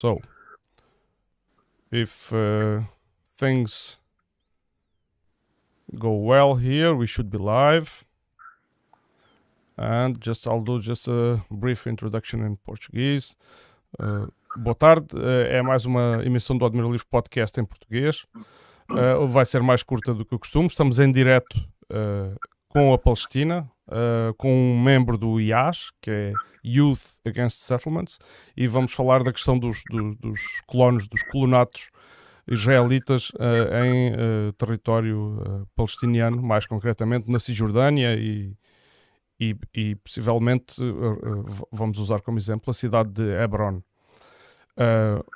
So, if things go well here, we should be live. And I'll do just a brief introduction in Português. Boa tarde, é mais uma emissão do Admiro Livre Podcast em português. Vai ser mais curta do que o costume. Estamos em direto com a Palestina, com um membro do YAS, que é Youth Against Settlements, e vamos falar da questão dos colonos, dos colonatos israelitas em território palestiniano, mais concretamente na Cisjordânia e possivelmente vamos usar como exemplo a cidade de Hebron.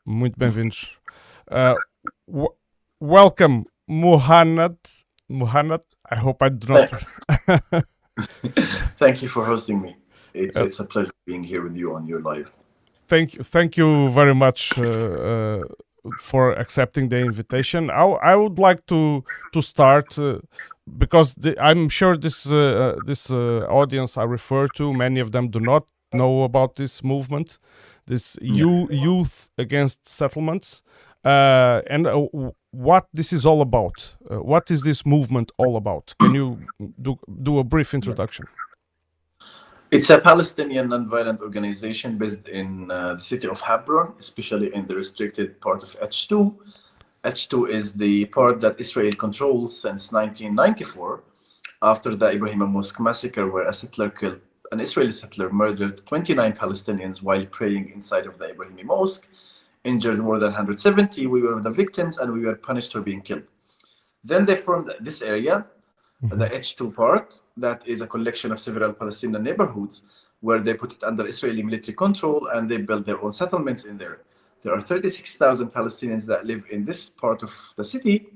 Muito bem-vindos. Welcome, Muhanned. I hope I do not. Thank you for hosting me. It's a pleasure being here with you on your live. Thank you very much for accepting the invitation. I would like to start because I'm sure this audience I refer to, many of them do not know about this movement, this youth against settlements, and what this is all about. What is this movement all about? Can you do a brief introduction? It's a Palestinian non-violent organization based in the city of Hebron, especially in the restricted part of H2. H2 is the part that Israel controls since 1994, after the Ibrahim Mosque massacre, where an Israeli settler murdered 29 Palestinians while praying inside of the Ibrahim Mosque, injured more than 170. We were the victims and we were punished for being killed. Then they formed this area, the H2 part, that is a collection of several Palestinian neighborhoods where they put it under Israeli military control and they build their own settlements in there. There are 36,000 Palestinians that live in this part of the city,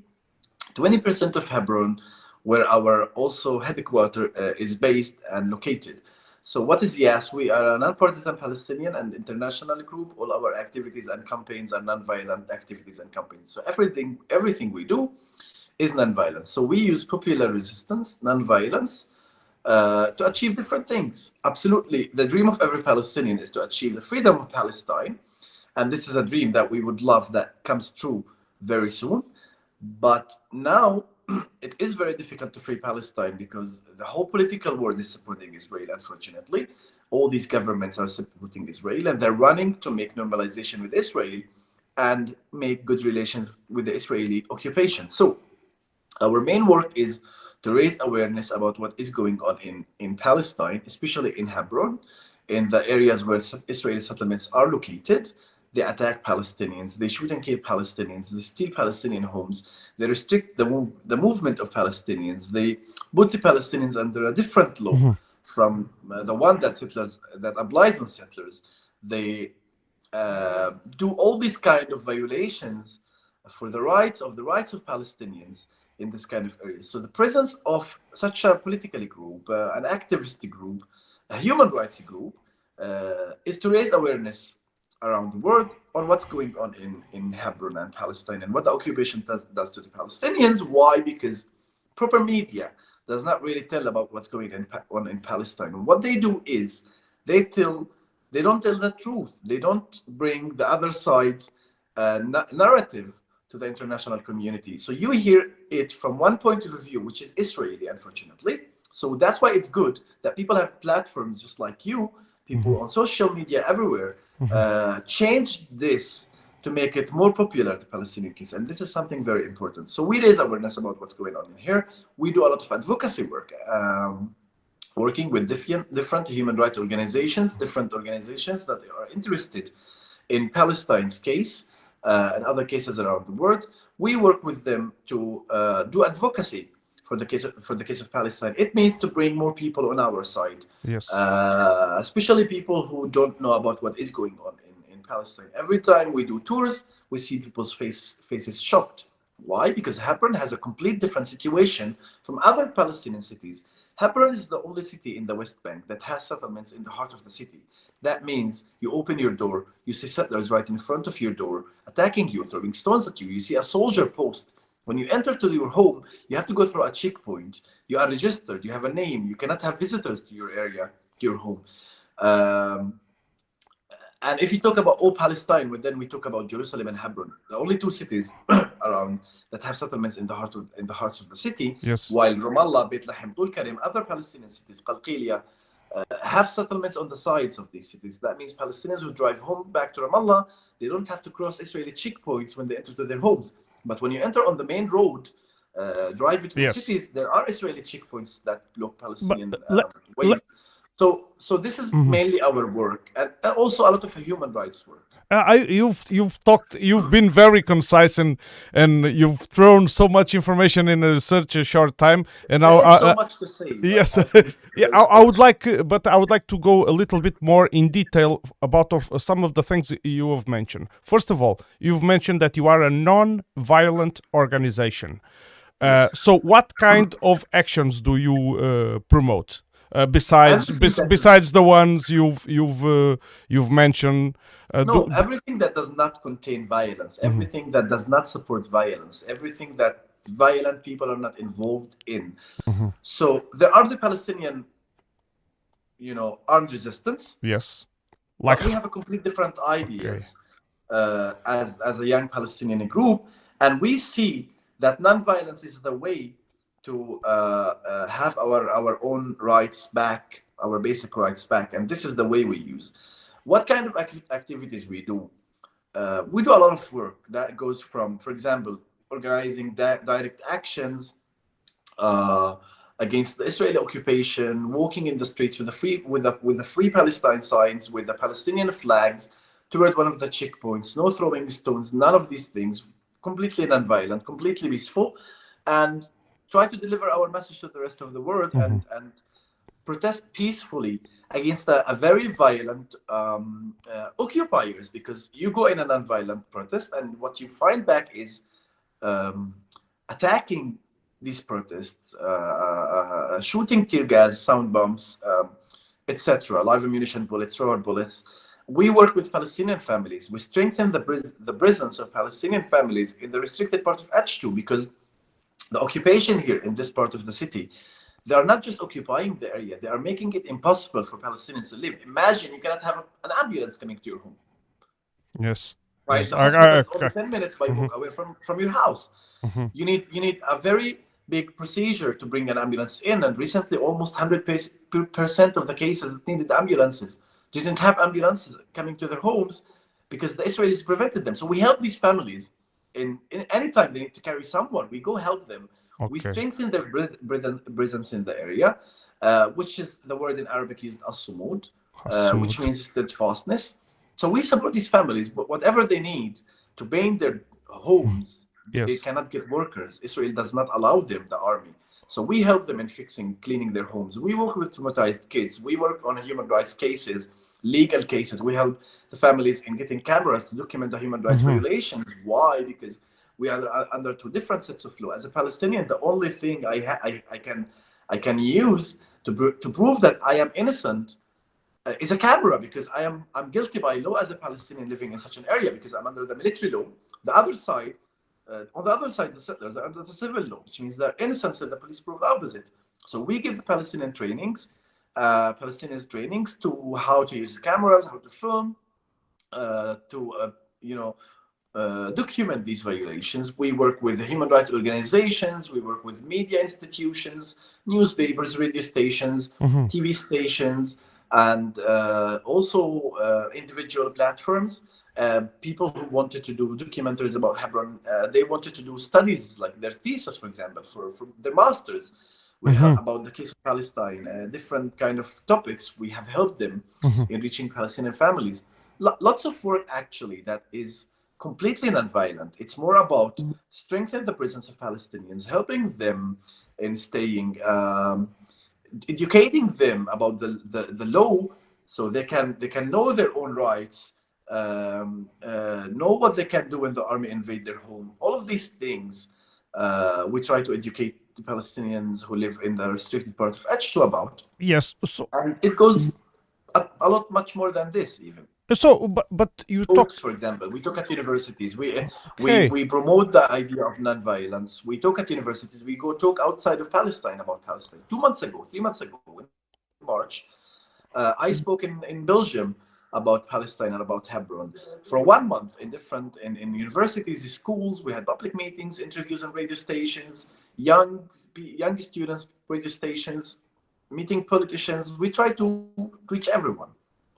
20% of Hebron, where our also headquarters is based and located. So what is YAS? We are a non-partisan Palestinian and international group. All our activities and campaigns are non-violent activities and campaigns. So everything we do is non-violence. So we use popular resistance, non-violence, to achieve different things. Absolutely, the dream of every Palestinian is to achieve the freedom of Palestine. And this is a dream that we would love that comes true very soon. But now it is very difficult to free Palestine because the whole political world is supporting Israel, unfortunately. All these governments are supporting Israel and they're running to make normalization with Israel and make good relations with the Israeli occupation. So our main work is to raise awareness about what is going on in Palestine, especially in Hebron, in the areas where Israeli settlements are located. They attack Palestinians, they shoot and kill Palestinians, they steal Palestinian homes, they restrict the movement of Palestinians, they put the Palestinians under a different law from the one that applies on settlers. They do all these kind of violations for the rights of Palestinians in this kind of area. So the presence of such a political group, an activist group, a human rights group, is to raise awareness around the world on what's going on in Hebron and Palestine and what the occupation does to the Palestinians. Why? Because proper media does not really tell about what's going on in Palestine. And what they do is they don't tell the truth. They don't bring the other side's narrative to the international community. So you hear it from one point of view, which is Israeli, unfortunately. So that's why it's good that people have platforms just like you, people on social media everywhere, change this to make it more popular, the Palestinian case. And this is something very important. So we raise awareness about what's going on in here. We do a lot of advocacy work, working with different human rights organizations, different organizations that are interested in Palestine's case and other cases around the world. We work with them to do advocacy for the case of Palestine. It means to bring more people on our side, yes, especially people who don't know about what is going on in Palestine. Every time we do tours, we see people's faces shocked. Why? Because Hebron has a complete different situation from other Palestinian cities. Hebron is the only city in the West Bank that has settlements in the heart of the city. That means you open your door, you see settlers right in front of your door, attacking you, throwing stones at you. You see a soldier post. When you enter to your home, you have to go through a checkpoint. You are registered, you have a name, you cannot have visitors to your area, to your home. And if you talk about all Palestine, well, then we talk about Jerusalem and Hebron, the only two cities around that have settlements in the hearts of the city. Yes. While Ramallah, Beit Lahem, Tul Karim, other Palestinian cities, Qalqilia, have settlements on the sides of these cities. That means Palestinians who drive home back to Ramallah, they don't have to cross Israeli checkpoints when they enter to their homes. But when you enter on the main road, drive between cities, there are Israeli checkpoints that look Palestinian way. So this is mainly our work, and also a lot of human rights work. You've been very concise, and you've thrown so much information in such a short time. And so much to say. Yes, yeah. I would like to go a little bit more in detail about some of the things you have mentioned. First of all, you've mentioned that you are a non-violent organization. Yes. So, what kind of actions do you promote? Besides the ones you've mentioned. Everything that does not contain violence, everything that does not support violence, everything that violent people are not involved in. So there are the Palestinian, armed resistance. Yes, but we have a complete different ideas as a young Palestinian group, and we see that non-violence is the way to have our own rights back, our basic rights back, and this is the way we use. What kind of activities we do? We do a lot of work that goes from, for example, organizing direct actions against the Israeli occupation, walking in the streets with the free Palestine signs, with the Palestinian flags, toward one of the checkpoints, no throwing stones, none of these things, completely non-violent, completely peaceful, and try to deliver our message to the rest of the world and protest peacefully against a very violent occupiers, because you go in a non-violent protest and what you find back is attacking these protests, shooting tear gas, sound bombs, etc., live ammunition bullets, rubber bullets. We work with Palestinian families. We strengthen the presence of Palestinian families in the restricted part of H2, because the occupation here in this part of the city, they are not just occupying the area, they are making it impossible for Palestinians to live. Imagine you cannot have an ambulance coming to your home. Yes. Right? Yes. The hospital is only 10 minutes by walk away from your house. You need a very big procedure to bring an ambulance in, and recently almost 100% of the cases that needed ambulances didn't have ambulances coming to their homes because the Israelis prevented them. So we help these families. In any time they need to carry someone, we go help them. We strengthen their presence in the area, which is the word in Arabic used as-sumud, which means steadfastness. So we support these families, but whatever they need to paint their homes, they cannot get workers. Israel does not allow them, the army. So we help them in cleaning their homes. We work with traumatized kids. We work on human rights cases, legal cases. We help the families in getting cameras to document the human rights violations. Why? Because we are under two different sets of law. As a Palestinian, the only thing I can use to prove that I am innocent is a camera, because I'm guilty by law as a Palestinian living in such an area, because I'm under the military law. The other side, on the other side, the settlers are under the civil law, which means they're innocent and the police prove the opposite. So we give the Palestinians trainings to how to use cameras, how to film, document these violations. We work with the human rights organizations. We work with media institutions, newspapers, radio stations, TV stations, and also individual platforms. People who wanted to do documentaries about Hebron, they wanted to do studies like their thesis, for example, for their masters. We have about the case of Palestine, different kind of topics. We have helped them in reaching Palestinian families. Lots of work actually that is completely non-violent. It's more about strengthening the presence of Palestinians, helping them in staying, educating them about the law, so they can know their own rights, know what they can do when the army invade their home. All of these things we try to educate the Palestinians who live in the restricted part of H2 about. Yes. So, and it goes a lot much more than this even. So, but you talks, for example, we talk at universities. We promote the idea of non-violence. We talk at universities. We go talk outside of Palestine about Palestine. 3 months ago, in March, I spoke in Belgium about Palestine and about Hebron. For 1 month in universities, schools, we had public meetings, interviews on radio stations, young students, radio stations, meeting politicians. We try to reach everyone.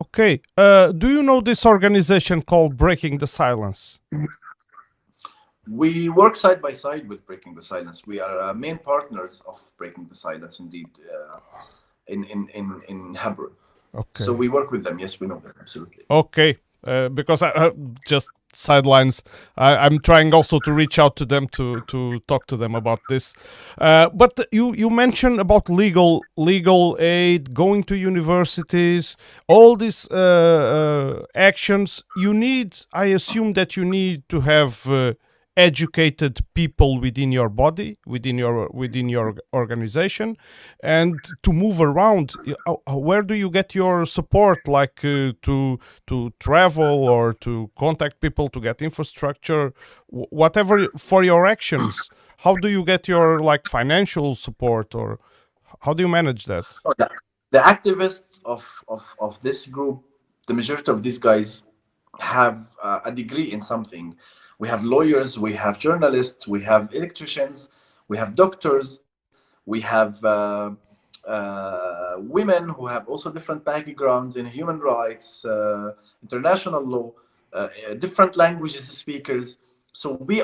Okay. Do you know this organization called Breaking the Silence? We work side by side with Breaking the Silence. We are main partners of Breaking the Silence, indeed, in Hebron. Okay. So we work with them. Yes, we know them, absolutely. Okay. Because I just sidelines. I'm trying also to reach out to them to talk to them about this. But you mentioned about legal aid, going to universities, all these actions. You need, I assume that you need to have educated people within your body, within your organization, and to move around. Where do you get your support, like to travel or to contact people, to get infrastructure, whatever for your actions? How do you get your like financial support, or how do you manage that? The activists of this group, the majority of these guys have a degree in something. We have lawyers, we have journalists, we have electricians, we have doctors, we have women who have also different backgrounds in human rights, international law, different languages speakers. So we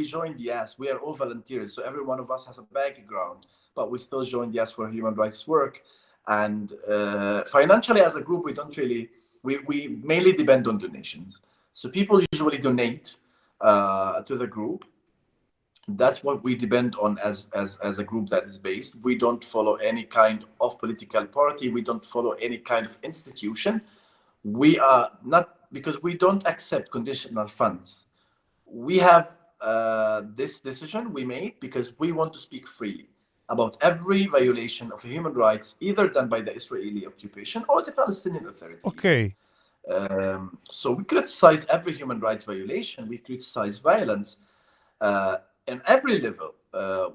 joined YAS. We are all volunteers. So every one of us has a background, but we still joined YAS for human rights work. And financially, as a group, we mainly depend on donations. So people usually donate to the group. That's what we depend on as a group that is based. We don't follow any kind of political party. We don't follow any kind of institution. We are not, because we don't accept conditional funds. We have this decision we made because we want to speak freely about every violation of human rights, either done by the Israeli occupation or the Palestinian Authority. Okay. So we criticize every human rights violation. We criticize violence in every level,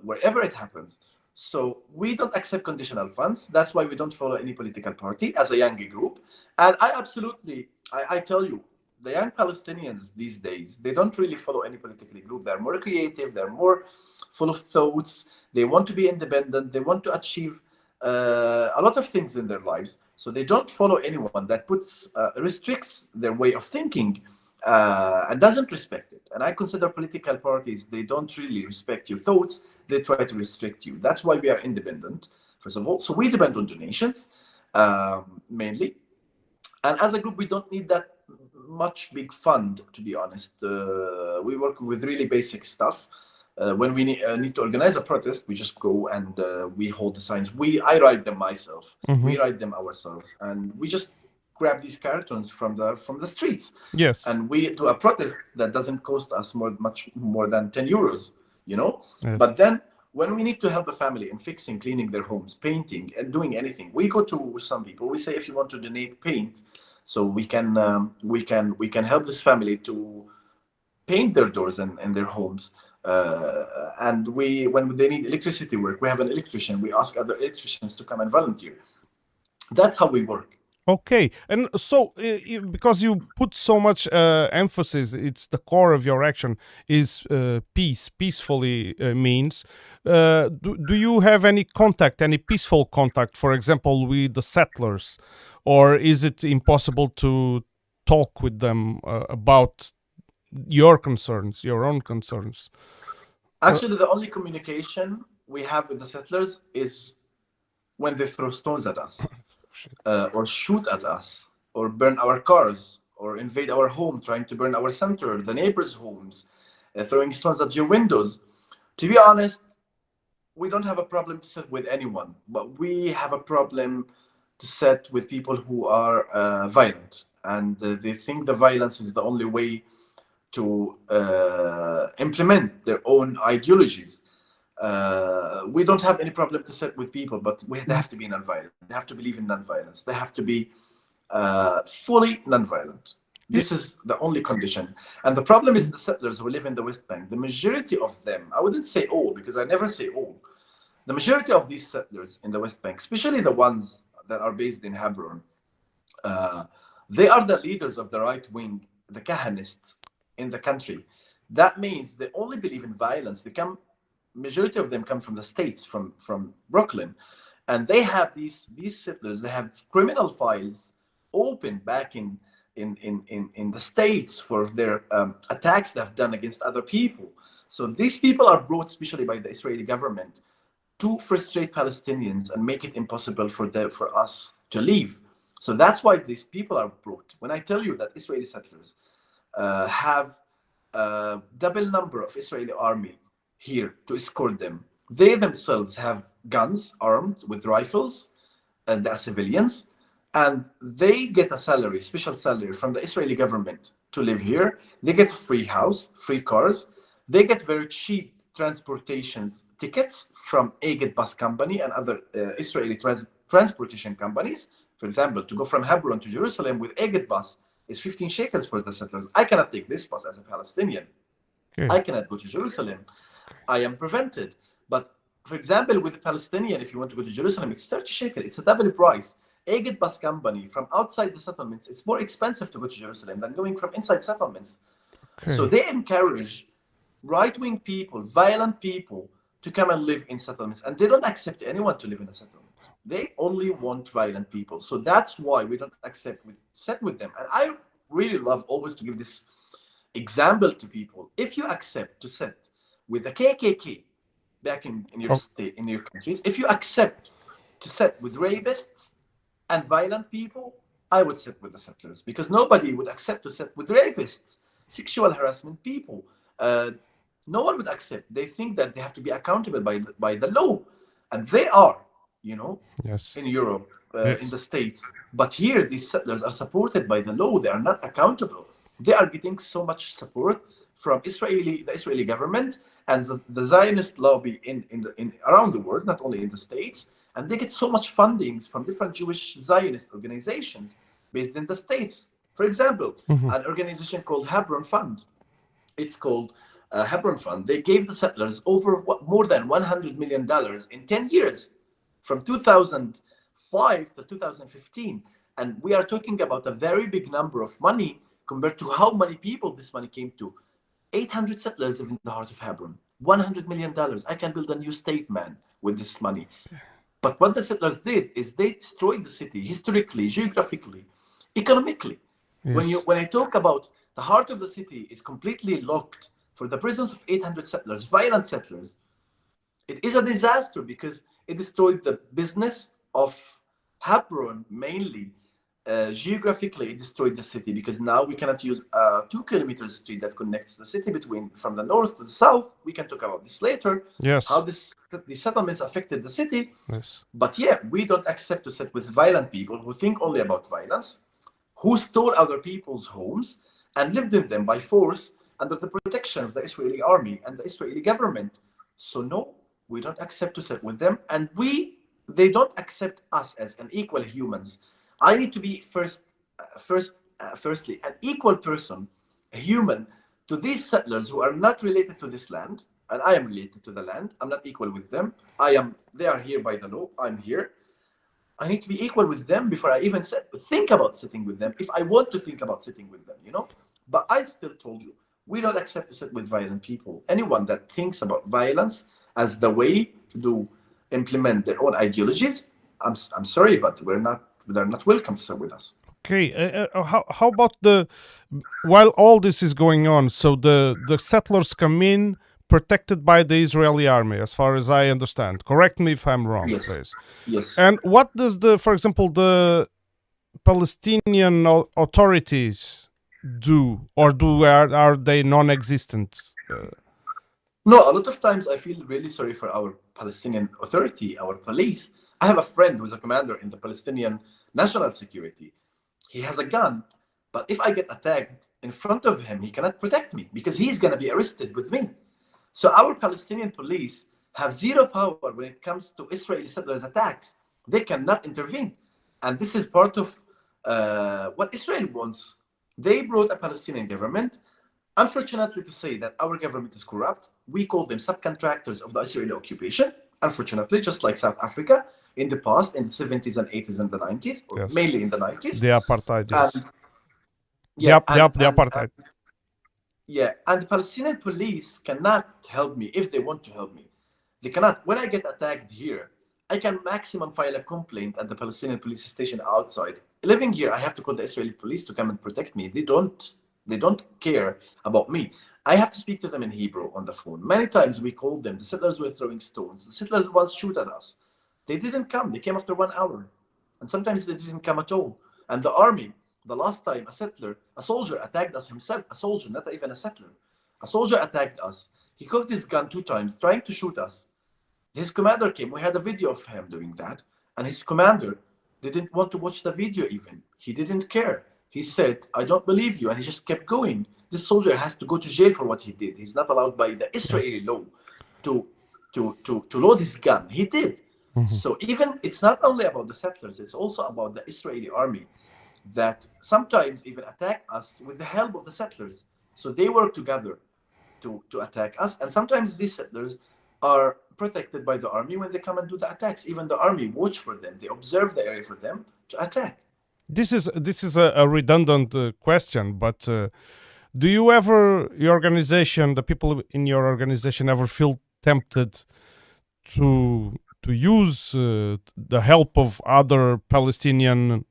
wherever it happens. So we don't accept conditional funds. That's why we don't follow any political party as a young group. And I tell you, the young Palestinians these days, they don't really follow any political group. They're more creative. They're more full of thoughts. They want to be independent. They want to achieve a lot of things in their lives. So they don't follow anyone that restricts their way of thinking and doesn't respect it. And I consider political parties, they don't really respect your thoughts. They try to restrict you. That's why we are independent, first of all. So we depend on donations mainly. And as a group, we don't need that much big fund, to be honest. We work with really basic stuff. When we need to organize a protest, we just go and we hold the signs. I write them myself. Mm-hmm. We write them ourselves, and we just grab these cartons from the streets. Yes. And we do a protest that doesn't cost us much more than 10 euros, you know. Yes. But then when we need to help a family in fixing, cleaning their homes, painting, and doing anything, we go to some people. We say, if you want to donate paint, so we can help this family to paint their doors and their homes. And when they need electricity work, we have an electrician. We ask other electricians to come and volunteer. That's how we work. Okay, and so because you put so much emphasis, it's the core of your action is peacefully means. Do you have any peaceful contact, for example, with the settlers, or is it impossible to talk with them about your own concerns? Actually, the only communication we have with the settlers is when they throw stones at us, or shoot at us, or burn our cars, or invade our home, trying to burn our center, the neighbors' homes, throwing stones at your windows. To be honest, we don't have a problem to sit with anyone, but we have a problem to sit with people who are violent, and they think the violence is the only way to implement their own ideologies. We don't have any problem to sit with people, but they have to be nonviolent. They have to believe in nonviolence. They have to be fully nonviolent. This is the only condition. And the problem is the settlers who live in the West Bank. The majority of them, I wouldn't say all, because I never say all. The majority of these settlers in the West Bank, especially the ones that are based in Hebron, They are the leaders of the right wing, the Kahanists in the country. That means they only believe in violence. Majority of them come from the States, from Brooklyn. And they have these settlers, they have criminal files open back in the States for their attacks they've done against other people. So these people are brought, especially by the Israeli government, to frustrate Palestinians and make it impossible for us to leave. So that's why these people are brought. When I tell you that Israeli settlers have a double number of Israeli army here to escort them, they themselves have guns, armed with rifles, and they're civilians, and they get a salary, special salary from the Israeli government to live here. They get a free house, free cars. They get very cheap transportation tickets from Againt bus company and other Israeli transportation companies. For example, to go from Hebron to Jerusalem with Againt bus is 15 shekels for the settlers. I cannot take this bus as a Palestinian. I cannot go to Jerusalem. I am prevented. But for example, with a Palestinian, if you want to go to Jerusalem, it's 30 shekels. It's a double price. Againt bus company from outside the settlements, it's more expensive to go to Jerusalem than going from inside settlements. So they encourage right-wing people, violent people, to come and live in settlements, and they don't accept anyone to live in a settlement. They only want violent people. So that's why we don't set with them. And I really love always to give this example to people. If you accept to set with the KKK back in your state, in your countries, if you accept to set with rapists and violent people, I would sit with the settlers, because nobody would accept to sit with rapists, sexual harassment people. No one would accept. They think that they have to be accountable by the law, and they are, in Europe, in the States. But here, these settlers are supported by the law. They are not accountable. They are getting so much support from the Israeli government and the Zionist lobby around the world, not only in the States. And they get so much funding from different Jewish Zionist organizations based in the States. For example, an organization called Hebron Fund. It's called Hebron Fund. They gave the settlers more than $100 million in 10 years, from 2005 to 2015. And we are talking about a very big number of money compared to how many people this money came to. 800 settlers live in the heart of Hebron. $100 million. I can build a new state, man, with this money. But what the settlers did is they destroyed the city historically, geographically, economically. Yes. When I talk about the heart of the city is completely locked for the presence of 800 settlers, violent settlers, it is a disaster because it destroyed the business of Hebron mainly. Geographically, it destroyed the city because now we cannot use a 2-kilometer street that connects the city from the north to the south. We can talk about this later. Yes. How the settlements affected the city. Yes. But yeah, we don't accept to sit with violent people who think only about violence, who stole other people's homes and lived in them by force under the protection of the Israeli army and the Israeli government. So no, we don't accept to sit with them, and they don't accept us as an equal humans. I need to be firstly an equal person, a human, to these settlers who are not related to this land, and I am related to the land. I'm not equal with them. They are here by the law. I'm here. I need to be equal with them before I even think about sitting with them, if I want to think about sitting with them, But I still told you, we don't accept to sit with violent people. Anyone that thinks about violence as the way to implement their own ideologies, I'm sorry, but they're not welcome to sit with us. Okay, how about while all this is going on, so the settlers come in protected by the Israeli army, as far as I understand. Correct me if I'm wrong, yes. please. Yes. And what does for example, the Palestinian authorities do, or are they non-existent? No, a lot of times I feel really sorry for our Palestinian authority, our police. I have a friend who's a commander in the Palestinian National Security. He has a gun, but if I get attacked in front of him, he cannot protect me because he's going to be arrested with me. So our Palestinian police have zero power when it comes to Israeli settlers' attacks. They cannot intervene. And this is part of what Israel wants. They brought a Palestinian government. Unfortunately, to say that our government is corrupt, we call them subcontractors of the Israeli occupation. Unfortunately, just like South Africa in the past, in the 70s and 80s and the 90s, or Yes. mainly in the 90s. The apartheid, yes. Yeah, The apartheid. and the Palestinian police cannot help me if they want to help me. They cannot. When I get attacked here, I can maximum file a complaint at the Palestinian police station outside. Living here, I have to call the Israeli police to come and protect me. They don't care about me. I have to speak to them in Hebrew on the phone. Many times we called them. The settlers were throwing stones. The settlers once shoot at us. They didn't come. They came after 1 hour. And sometimes they didn't come at all. And the army, the last time a soldier attacked us himself, a soldier, not even a settler. A soldier attacked us. He cocked his gun 2 times, trying to shoot us. His commander came. We had a video of him doing that. And his commander didn't want to watch the video even. He didn't care. He said, I don't believe you. And he just kept going. This soldier has to go to jail for what he did. He's not allowed by the Israeli law to load his gun. He did. So even it's not only about the settlers, it's also about the Israeli army that sometimes even attack us with the help of the settlers. So they work together to attack us. And sometimes these settlers are protected by the army when they come and do the attacks. Even the army watch for them. They observe the area for them to attack. This is a redundant question, but do you ever, your organization, the people in your organization, ever feel tempted to use the help of other Palestinian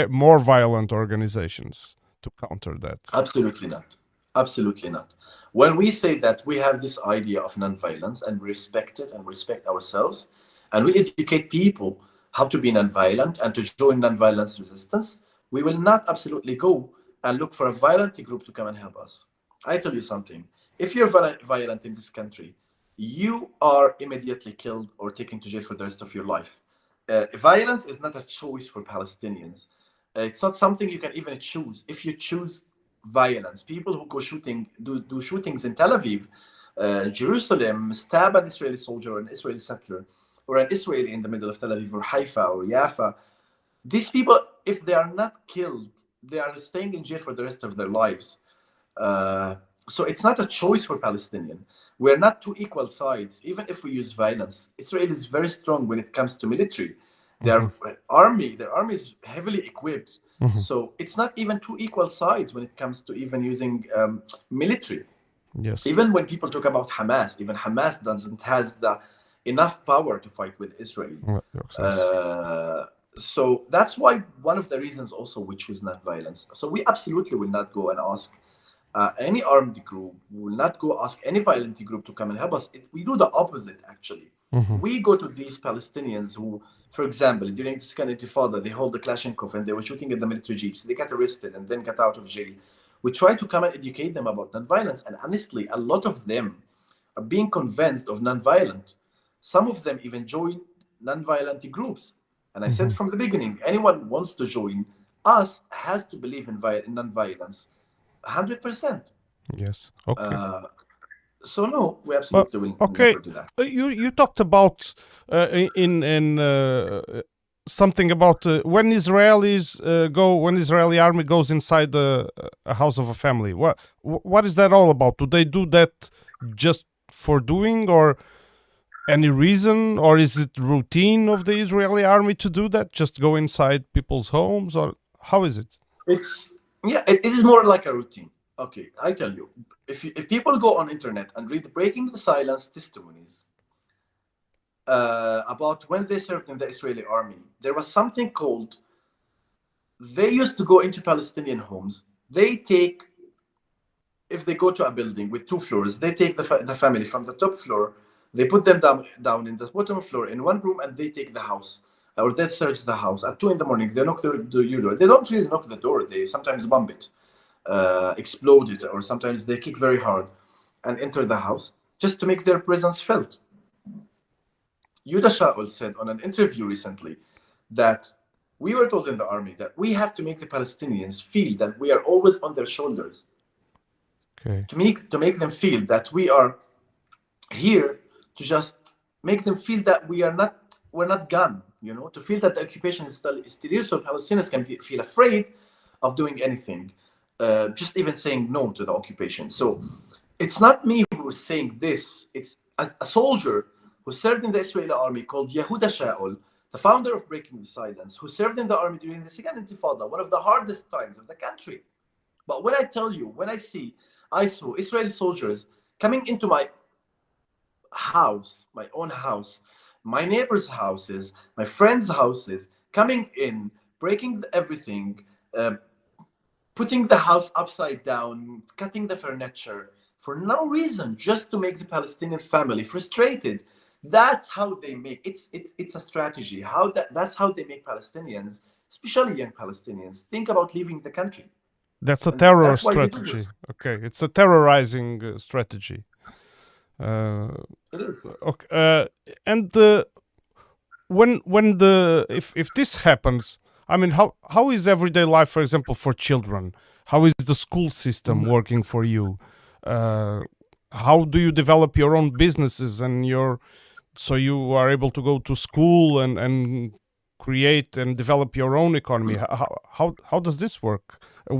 more violent organizations to counter that? Absolutely not. Absolutely not. When we say that we have this idea of nonviolence and we respect it and respect ourselves, and we educate people how to be nonviolent and to join nonviolence resistance, we will not absolutely go and look for a violent group to come and help us. I tell you something. If you're violent in this country, you are immediately killed or taken to jail for the rest of your life. Violence is not a choice for Palestinians. It's not something you can even choose. If you choose violence, people who go do shootings in Tel Aviv, Jerusalem, stab an Israeli soldier or an Israeli settler, or an Israeli in the middle of Tel Aviv or Haifa or Jaffa, these people, if they are not killed, they are staying in jail for the rest of their lives. So it's not a choice for Palestinian. We're not two equal sides. Even if we use violence, Israel is very strong when it comes to military. Their army is heavily equipped. So it's not even two equal sides when it comes to even using military. Yes. Even when people talk about Hamas, even Hamas doesn't has the enough power to fight with Israel. So that's why one of the reasons also we choose non-violence. So we absolutely will not go and ask any armed group. We will not go ask any violent group to come and help us. We do the opposite, actually. We go to these Palestinians who, for example, during the second intifada, they hold the Kalashnikov and they were shooting at the military jeeps. They got arrested and then got out of jail. We try to come and educate them about nonviolence. And honestly, a lot of them are being convinced of nonviolent. Some of them even join nonviolent groups. And I said from the beginning, anyone wants to join us has to believe in nonviolence, 100%. Yes. Okay. So no, we absolutely will never do that. You talked about something about when Israeli army goes inside a house of a family. What is that all about? Do they do that just for doing, or any reason, or is it routine of the Israeli army to do that? Just go inside people's homes, or how is it? It is more like a routine. Okay, I tell you, if people go on internet and read Breaking the Silence testimonies about when they served in the Israeli army, there was something called, they used to go into Palestinian homes. If they go to a building with 2 floors, they take the family from the top floor, they put them down in the bottom floor in one room, and they take the house, or they search the house at 2 in the morning. They knock the door. They don't really knock the door. They sometimes bomb it, explode it, or sometimes they kick very hard and enter the house just to make their presence felt. Yehuda Shaul said on an interview recently that we were told in the army that we have to make the Palestinians feel that we are always on their shoulders. Okay. To make them feel that we are here, to just make them feel that we're not gone, to feel that the occupation is still here, so Palestinians can feel afraid of doing anything, just even saying no to the occupation. So it's not me who is saying this. It's a soldier who served in the Israeli army called Yehuda Shaul, the founder of Breaking the Silence, who served in the army during the second intifada, one of the hardest times of the country. But when I tell you, I saw Israeli soldiers coming into my house, my own house, my neighbors' houses, my friends' houses, coming in, breaking everything, uh, putting the house upside down, cutting the furniture for no reason, just to make the Palestinian family frustrated. That's how they make it's a strategy. That's how they make Palestinians, especially young Palestinians, think about leaving the country. That's a And terror that's why they do strategy. this. Okay, it's a terrorizing strategy. It is. Okay, and when the if this happens, I mean, how is everyday life, for example, for children? How is the school system working for you? Uh, how do you develop your own businesses and so you are able to go to school and create and develop your own economy? How does this work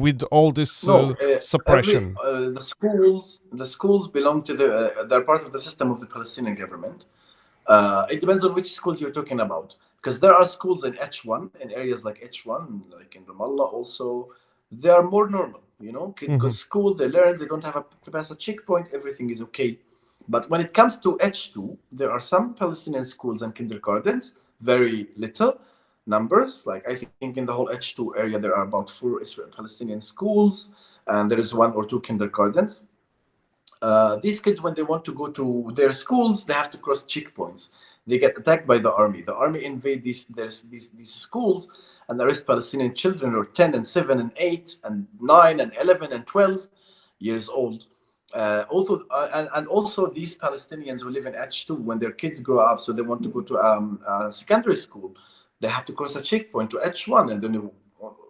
with all this No, every suppression? the schools belong to they're part of the system of the Palestinian government. It depends on which schools you're talking about, because there are schools in H1, in areas like H1, like in Ramallah also, they are more normal. You know, kids go to school, they learn, they don't have to pass a checkpoint, everything is okay. But when it comes to H2, there are some Palestinian schools and kindergartens, very little numbers. Like I think in the whole H2 area, there are about 4 Palestinian schools, and there is 1 or 2 kindergartens. These kids, when they want to go to their schools, they have to cross checkpoints. They get attacked by the army. The army invade these schools and arrest Palestinian children who are 10 and 7 and 8 and 9 and 11 and 12 years old. And also these Palestinians who live in H2, when their kids grow up, so they want to go to a secondary school, they have to cross a checkpoint to H1, and then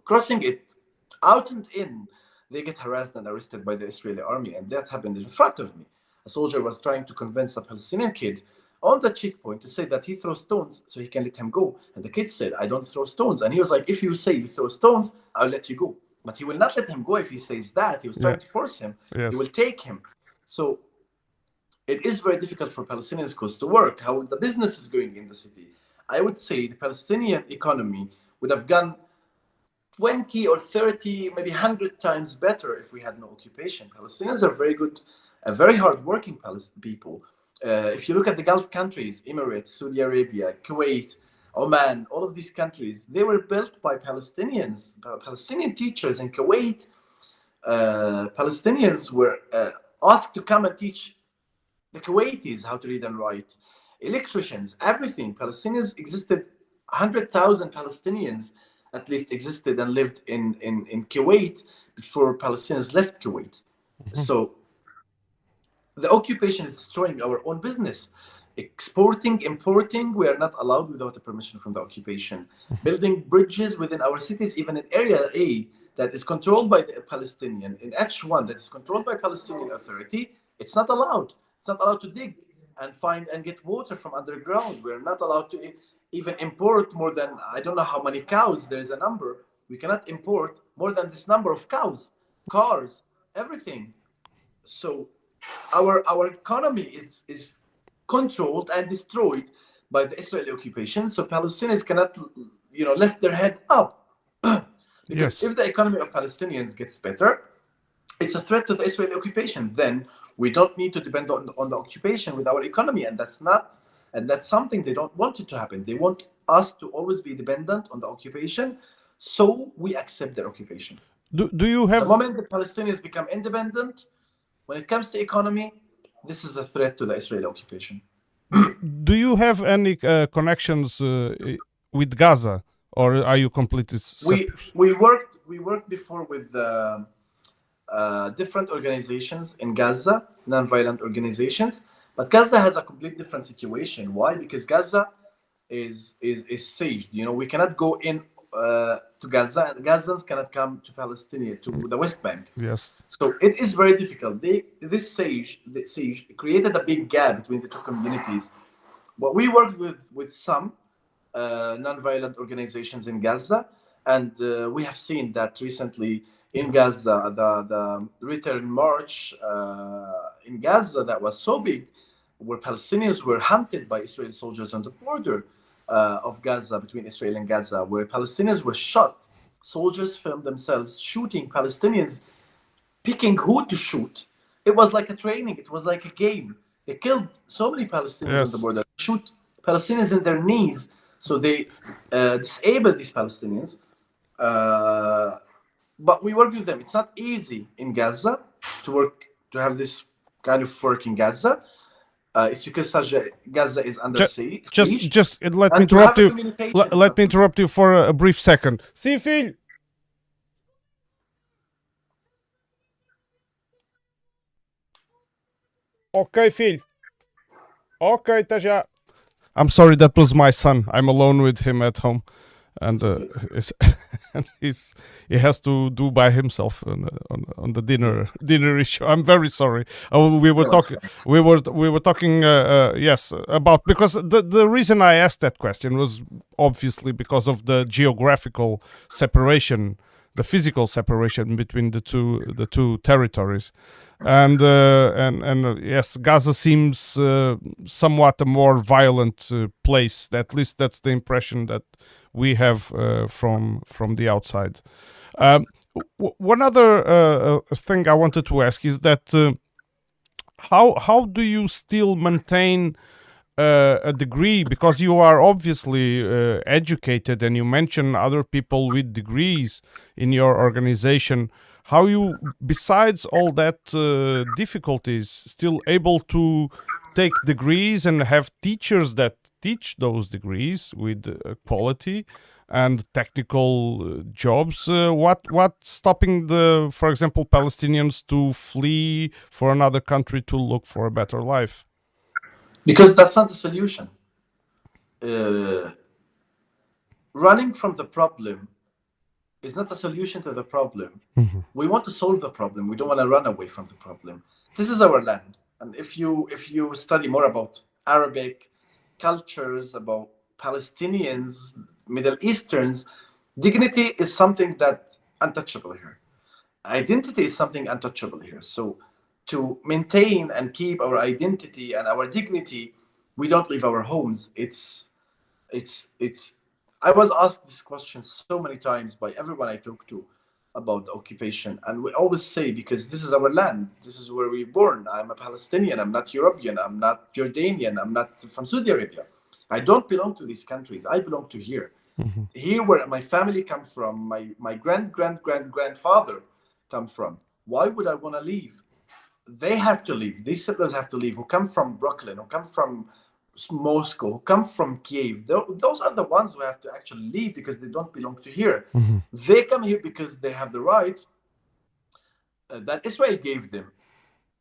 crossing it out and in, they get harassed and arrested by the Israeli army. And that happened in front of me. A soldier was trying to convince a Palestinian kid on the checkpoint to say that he throws stones so he can let him go. And the kid said, I don't throw stones. And he was like, if you say you throw stones, I'll let you go. But he will not let him go if he says that. He was trying to force him. Yes. He will take him. So it is very difficult for Palestinian schools to work. How the business is going in the city. I would say the Palestinian economy would have gone 20 or 30, maybe 100 times better if we had no occupation. Palestinians are very good, very hardworking people. If you look at the Gulf countries, Emirates, Saudi Arabia, Kuwait, Oman, all of these countries, they were built by Palestinians, Palestinian teachers in Kuwait. Palestinians were asked to come and teach the Kuwaitis how to read and write, electricians, everything. Palestinians existed, 100,000 Palestinians at least existed and lived in Kuwait before Palestinians left Kuwait. So the occupation is destroying our own business. Exporting, importing, we are not allowed without a permission from the occupation. Building bridges within our cities, even in Area A that is controlled by the Palestinian, in H1 that is controlled by Palestinian Authority, it's not allowed. It's not allowed to dig and find and get water from underground. We're not allowed to even import more than, I don't know how many cows, there is a number. We cannot import more than this number of cows, cars, everything. So our economy is controlled and destroyed by the Israeli occupation. So Palestinians cannot, lift their head up. Because if the economy of Palestinians gets better, it's a threat to the Israeli occupation. Then we don't need to depend on the occupation with our economy, and that's something they don't want it to happen. They want us to always be dependent on the occupation, so we accept their occupation. Do you have... The moment the Palestinians become independent, when it comes to economy, this is a threat to the Israeli occupation. Do you have any connections with Gaza, or are you completely separate? We worked before with different organizations in Gaza, non-violent organizations, but Gaza has a complete different situation. Why? Because Gaza is sieged. We cannot go in to Gaza, and Gazans cannot come to Palestine, to the West Bank. Yes. So it is very difficult. This siege created a big gap between the two communities. But we worked with some non-violent organizations in Gaza, and we have seen that recently in Gaza, the return march in Gaza that was so big, where Palestinians were hunted by Israeli soldiers on the border of Gaza, between Israel and Gaza, where Palestinians were shot. Soldiers filmed themselves shooting Palestinians picking who to shoot. It was like a training. It was like a game. They killed so many Palestinians on the Yes. border. Shoot Palestinians in their knees. So they disabled these Palestinians. But we work with them. It's not easy in Gaza to have this kind of work in Gaza. It's because Gaza is under siege. Just let me interrupt you. Let me interrupt you for a brief second. Sim, filho. Ok, filho. Ok, até já. I'm sorry, that was my son. I'm alone with him at home, and he has to do by himself on the dinner issue. I'm very sorry. We were talking yes, about, because the reason I asked that question was obviously because of the geographical separation, the physical separation between the two territories. And yes, Gaza seems somewhat a more violent place. At least that's the impression that we have from the outside. One other thing I wanted to ask is that how do you still maintain a degree, because you are obviously educated, and you mention other people with degrees in your organization? How you, besides all that difficulties, still able to take degrees and have teachers that teach those degrees with quality and technical jobs? What's stopping for example, Palestinians to flee for another country to look for a better life? Because that's not the solution. Running from the problem is not a solution to the problem. Mm-hmm. We want to solve the problem. We don't want to run away from the problem. This is our land. And if you study more about Arabic cultures, about Palestinians, Middle Easterns, dignity is something that untouchable here. Identity is something untouchable here. So to maintain and keep our identity and our dignity, we don't leave our homes. I was asked this question so many times by everyone I talk to about the occupation. And we always say, because this is our land, this is where we're born. I'm a Palestinian, I'm not European, I'm not Jordanian, I'm not from Saudi Arabia. I don't belong to these countries. I belong to here. Mm-hmm. Here where my family come from, my grandfather come from. Why would I want to leave? They have to leave. These settlers have to leave, who come from Brooklyn, who come from Moscow, who come from Kiev. Those are the ones who have to actually leave because they don't belong to here. Mm-hmm. They come here because they have the right that Israel gave them,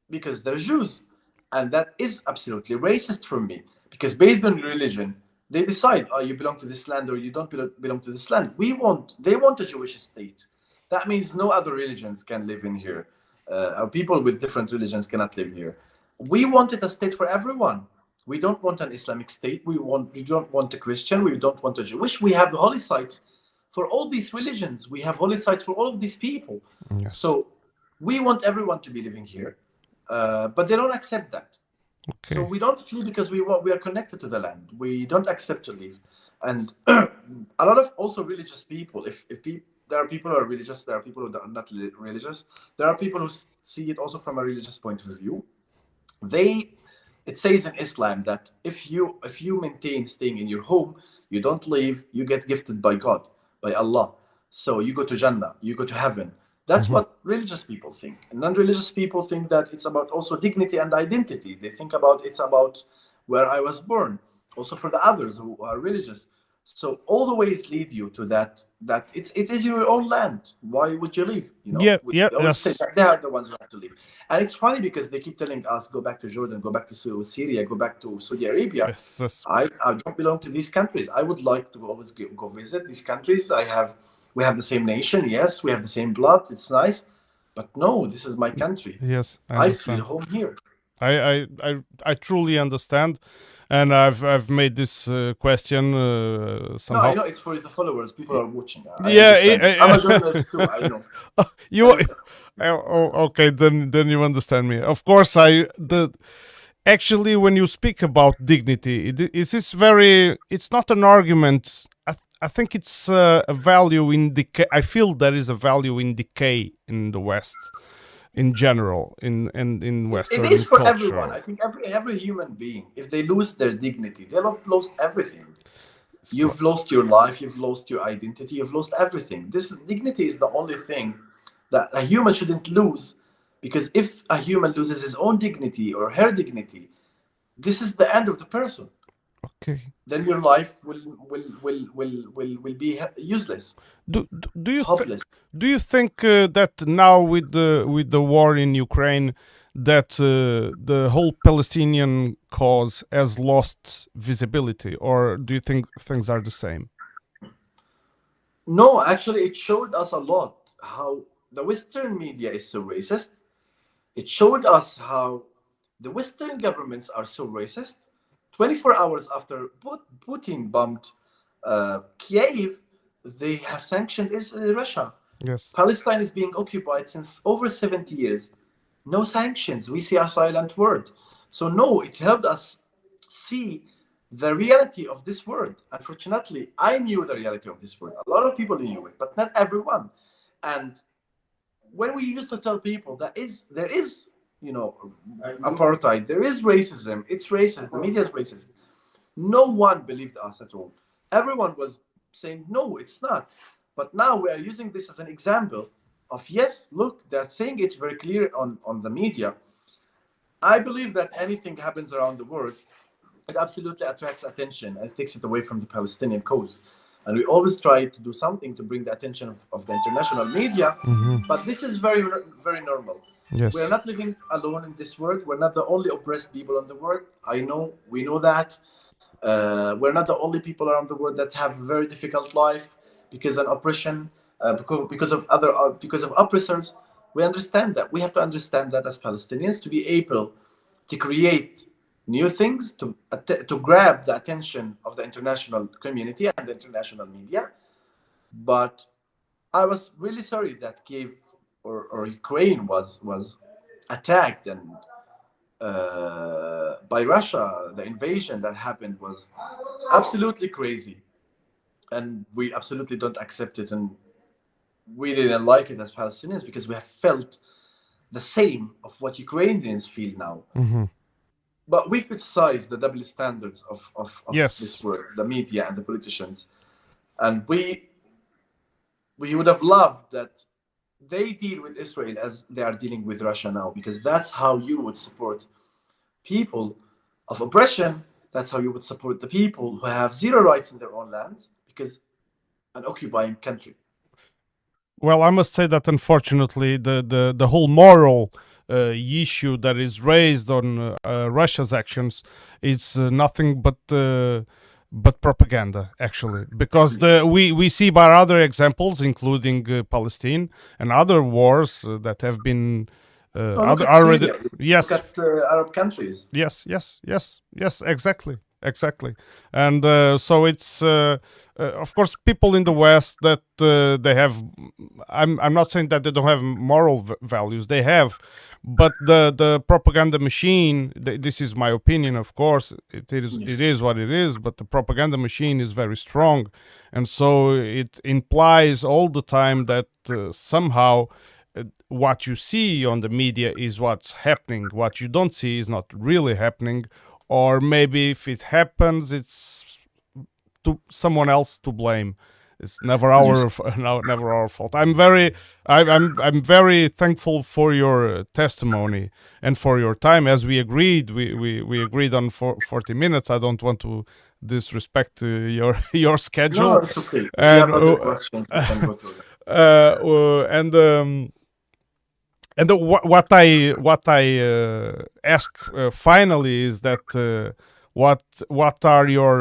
because they're Jews. And that is absolutely racist for me, because based on religion, they decide, oh, you belong to this land or you don't belong to this land. They want a Jewish state. That means no other religions can live in here. Our people with different religions cannot live here. We wanted a state for everyone. We don't want an Islamic state. We don't want a Christian. We don't want a Jewish. We have holy sites for all these religions. We have holy sites for all of these people. Yes. So we want everyone to be living here, but they don't accept that. Okay. So we don't flee because we are connected to the land. We don't accept to leave. And a lot of also religious people, there are people who are religious, there are people who are not religious. There are people who see it also from a religious point of view. It says in Islam that if you maintain staying in your home, you don't leave, you get gifted by God, by Allah. So you go to Jannah, you go to heaven. That's Mm-hmm. what religious people think. And non-religious people think that it's about also dignity and identity. They think it's about where I was born. Also for the others who are religious. So all the ways lead you to that it is your own land. Why would you leave? We always say that they are the ones who have to leave. And it's funny because they keep telling us, go back to Jordan, go back to Syria, go back to Saudi Arabia. Yes. I don't belong to these countries. I would like to always go visit these countries. We have the same nation, yes, we have the same blood, it's nice, but no, this is my country. Yes, I feel home here. I truly understand, and I've made this question somehow. No, I know it's for the followers. People are watching. I'm a journalist too. I know. Okay, then you understand me. Of course, actually, when you speak about dignity, it's not an argument. I think it's a value in decay. I feel there is a value in decay in the West. in general in It Western is for everyone. culture. I think every human being, if they lose their dignity, they'll have lost everything. It's not, You've lost your life, you've lost your identity, you've lost everything. This dignity is the only thing that a human shouldn't lose, because if a human loses his own dignity or her dignity, this is the end of the person. okay. Then your life will be useless, Do you hopeless. do you think that now with the war in Ukraine that the whole Palestinian cause has lost visibility, or do you think things are the same? No, actually, it showed us a lot how the Western media is so racist. It showed us how the Western governments are so racist. 24 hours after Putin bombed Kiev, they have sanctioned Russia. Yes. Palestine is being occupied since over 70 years. No sanctions. We see a silent word. So, no, it helped us see the reality of this word. Unfortunately, I knew the reality of this word. A lot of people knew it, but not everyone. And when we used to tell people that there is, apartheid, there is racism, it's racist, the media is racist, no one believed us at all. Everyone was saying no, it's not. But now we are using this as an example of, yes, look, they're saying it very clear on the media. I believe that anything happens around the world, it absolutely attracts attention and takes it away from the Palestinian cause. And we always try to do something to bring the attention of the international media, but this is very, very normal. We're Yes. not living alone in this world. We're not the only oppressed people in the world. We know that. We're not the only people around the world that have a very difficult life because of oppression, because of oppressors. We understand that. We have to understand that as Palestinians to be able to create new things to grab the attention of the international community and the international media. But I was really sorry that Kiev or Ukraine was attacked and by Russia. The invasion that happened was absolutely crazy, and we absolutely don't accept it. And we didn't like it as Palestinians because we have felt the same of what Ukrainians feel now. But we criticize the double standards of this Yes. world, the media and the politicians. And we would have loved that they deal with Israel as they are dealing with Russia now, because that's how you would support people of oppression. That's how you would support the people who have zero rights in their own lands because an occupying country. Well, I must say that unfortunately, the whole moral issue that is raised on Russia's actions is nothing but propaganda, actually, because we see by other examples, including Palestine and other wars that have been No, look other at already. Syria. Look Yes, at Arab countries. yes, exactly. And so it's of course people in the West that they have. I'm not saying that they don't have moral values. They have, but the propaganda machine. This is my opinion, of course. It Yes. is what it is. But the propaganda machine is very strong, and so it implies all the time that somehow what you see on the media is what's happening. What you don't see is not really happening, or maybe if it happens, it's to someone else to blame. It's never Yes. never our fault. I'm very thankful for your testimony and for your time. As we agreed, we agreed on 40 minutes. I don't want to disrespect your No, schedule, it's okay. If you and have other questions, we can go through them. And what I ask finally is that what are your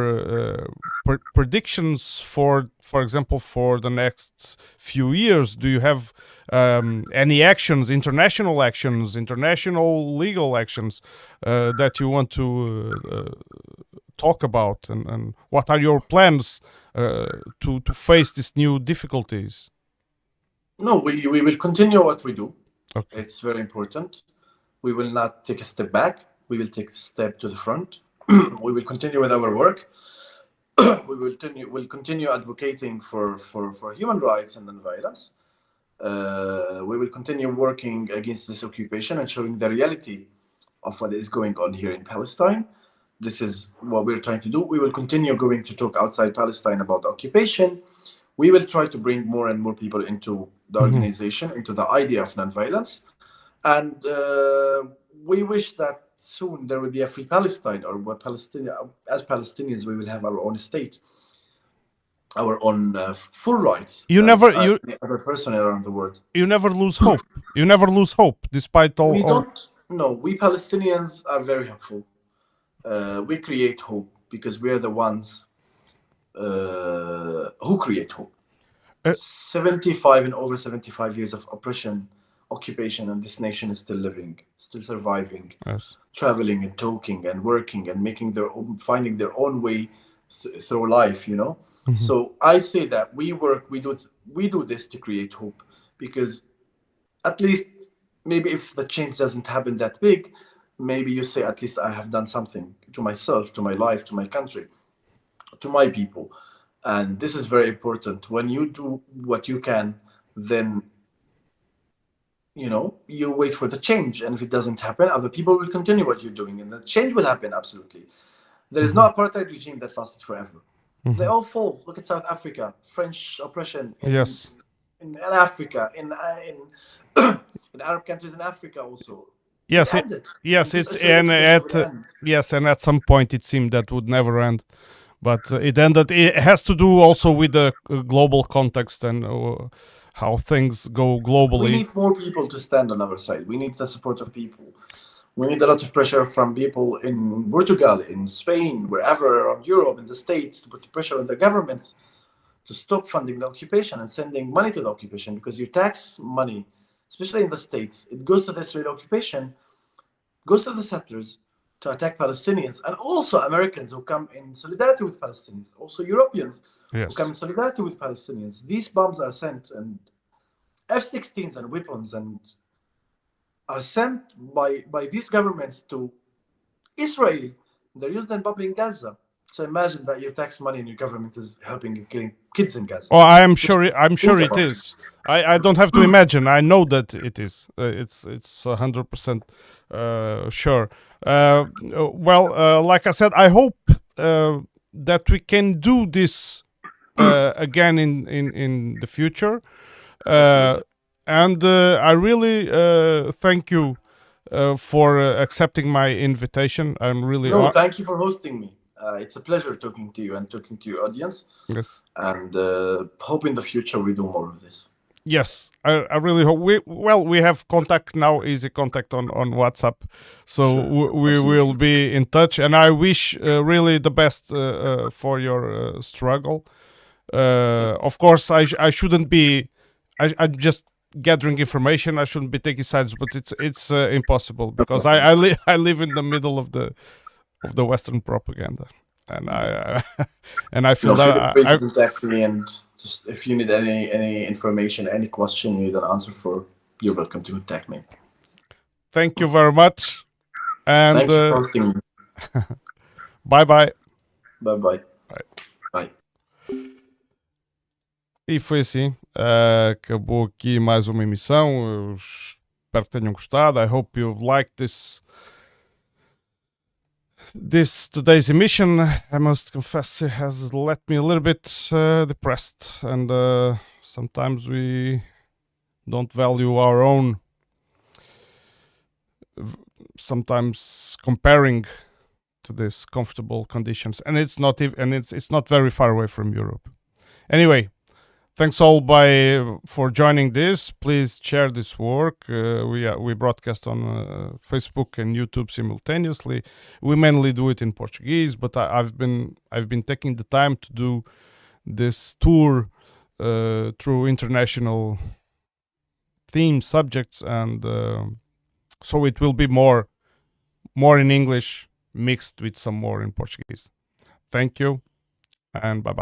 predictions for example, for the next few years? Do you have any actions, international legal actions that you want to talk about, and what are your plans to face these new difficulties? No, we will continue what we do. Okay. It's very important. We will not take a step back. We will take a step to the front. We will continue with our work. We'll continue advocating for human rights and non-violence. We will continue working against this occupation and showing the reality of what is going on here in Palestine. This is what we're trying to do. We will continue going to talk outside Palestine about the occupation. We will try to bring more and more people into the organization, into the idea of nonviolence. And we wish that soon there will be a free Palestine, or as Palestinians, we will have our own state, our own full rights. Other person around the world. You never lose hope. You never lose hope, despite all. We don't. No, we Palestinians are very hopeful. We create hope because we are the ones who create hope. 75 and over 75 years of oppression, occupation, and this nation is still living, still surviving, yes, traveling and talking and working and finding their own way through life, you know. So I say that we do this to create hope, because at least maybe if the change doesn't happen that big, maybe you say, at least I have done something to myself, to my life, to my country, to my people. And this is very important. When you do what you can, then, you know, you wait for the change. And if it doesn't happen, other people will continue what you're doing, and the change will happen, absolutely. There is no apartheid regime that lasted forever. They all fall. Look at South Africa, French oppression in Africa, in Arab countries in Africa also. Yes, and at some point it seemed that would never end, but it ended. It has to do also with the global context and how things go globally. We need more people to stand on our side. We need the support of people. We need a lot of pressure from people in Portugal, in Spain, wherever around Europe, in the States, to put pressure on the governments to stop funding the occupation and sending money to the occupation, because your tax money, especially in the States, it goes to the Israeli occupation, goes to the settlers to attack Palestinians, and also Americans who come in solidarity with Palestinians, also Europeans who come in solidarity with Palestinians. These bombs are sent, and F-16s and weapons and are sent by these governments to Israel. They're used in bombing Gaza. So imagine that your tax money and your government is helping and killing kids in Gaza. Oh, I'm sure it is. I don't have to imagine. I know that it is. It's 100% sure. Well, like I said, I hope that we can do this again in the future. And I really thank you for accepting my invitation. I'm really thank you for hosting me. It's a pleasure talking to you and talking to your audience. Yes. And hope in the future we do more of this. Yes, I really hope. We have contact now, easy contact on WhatsApp. So we will be in touch. And I wish really the best for your struggle. Of course, I shouldn't be... I'm just gathering information. I shouldn't be taking sides, but it's impossible, because I live in the middle of the Western propaganda, and I feel that I contact me, and just if you need any information, any question you need an answer for, you're welcome to contact me. Thank you very much, and thank you for hosting me. Bye bye. Bye bye. Bye. E foi assim, acabou aqui mais uma emissão. Eu espero que tenham gostado. I hope you've liked this today's emission. I must confess, it has left me a little bit depressed, and sometimes we don't value our own. Sometimes comparing to these comfortable conditions, and it's not very far away from Europe. Anyway. Thanks all for joining this. Please share this work. We broadcast on Facebook and YouTube simultaneously. We mainly do it in Portuguese, but I've been taking the time to do this tour through international theme subjects, and so it will be more in English mixed with some more in Portuguese. Thank you, and bye bye.